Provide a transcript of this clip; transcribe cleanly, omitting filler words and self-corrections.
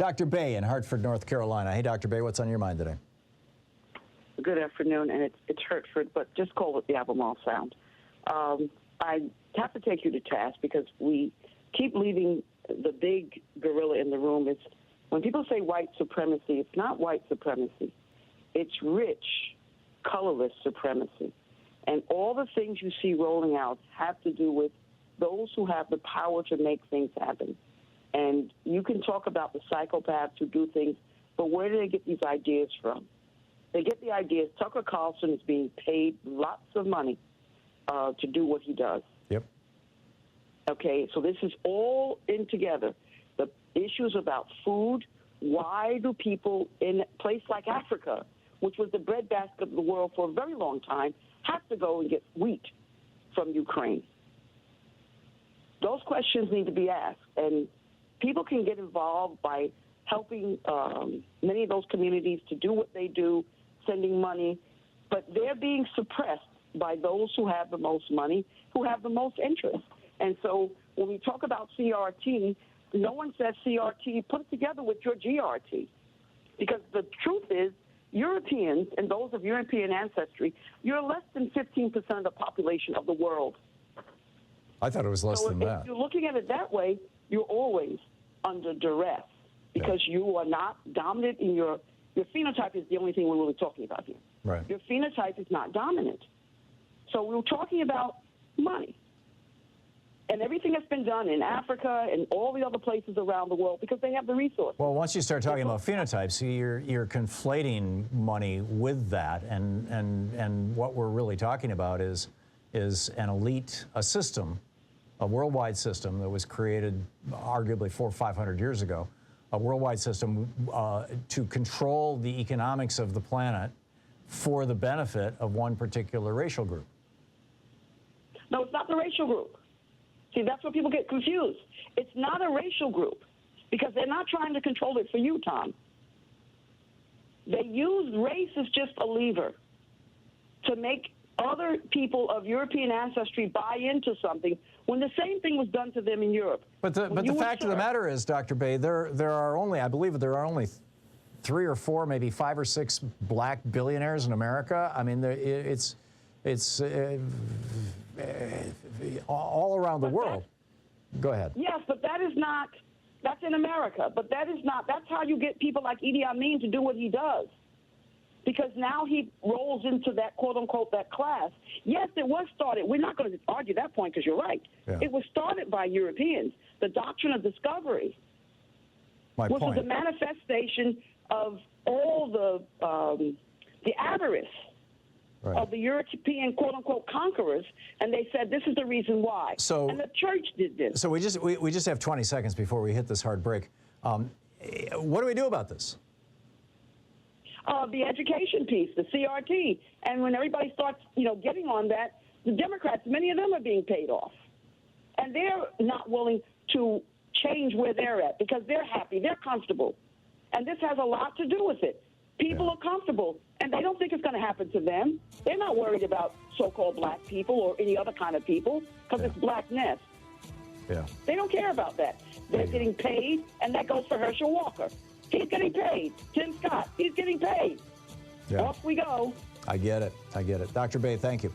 Dr. Bay in Hartford, North Carolina. Hey, Dr. Bay, what's on your mind today? Good afternoon, and it's Hartford, but just call it the Albemarle Sound. I have to take you to task because we keep leaving the big gorilla in the room. It's when people say white supremacy, it's not white supremacy. It's rich, colorless supremacy. And all the things you see rolling out have to do with those who have the power to make things happen. And you can talk about the psychopaths who do things, but where do they get these ideas from? They get the ideas. Tucker Carlson is being paid lots of money to do what he does. Yep. Okay, so this is all in together. The issues about food. Why do people in a place like Africa, which was the breadbasket of the world for a very long time, have to go and get wheat from Ukraine? Those questions need to be asked, and people can get involved by helping many of those communities to do what they do, sending money, but they're being suppressed by those who have the most money, who have the most interest. And so when we talk about CRT, no one says CRT, put it together with your GRT. Because the truth is, Europeans and those of European ancestry, you're less than 15% of the population of the world. I thought it was less than that. If you're looking at it that way, you're always under duress because you are not dominant in your phenotype is the only thing we're really talking about here. Right. Your phenotype is not dominant. So we're talking about money and everything that's been done in Africa and all the other places around the world because they have the resources. Well, once you start talking about phenotypes, you're conflating money with that, and what we're really talking about is an elite, a system, a worldwide system that was created arguably 400 or 500 years ago, a worldwide system to control the economics of the planet for the benefit of one particular racial group. No, it's not the racial group. See, that's where people get confused. It's not a racial group because they're not trying to control it for you, Tom. They use race as just a lever to make other people of European ancestry buy into something when the same thing was done to them in Europe. But the fact of the matter is, Dr. Bay, there are only, I believe there are only 3 or 4, maybe 5 or 6 black billionaires in America. I mean, it's all around the world. Go ahead. Yes, but that is not, that's in America, but that is not, that's how you get people like Idi Amin to do what he does. Because now he rolls into that, quote unquote, that class. Yes, it was started. We're not going to argue that point because you're right. Yeah. It was started by Europeans. The doctrine of discovery, which was a manifestation of all the avarice of the European, quote unquote, conquerors, and they said this is the reason why. So, and the church did this. So we just have 20 seconds before we hit this hard break. What do we do about this? The education piece, the CRT, and when everybody starts, getting on that, the Democrats, many of them are being paid off, and they're not willing to change where they're at because they're happy, they're comfortable, and this has a lot to do with it. People are comfortable, and they don't think it's going to happen to them. They're not worried about so-called black people or any other kind of people because it's blackness. Yeah. They don't care about that. They're getting paid, and that goes for Herschel Walker. He's getting paid. Tim Scott, he's getting paid. Yeah. Off we go. I get it. I get it. Dr. Bay, thank you.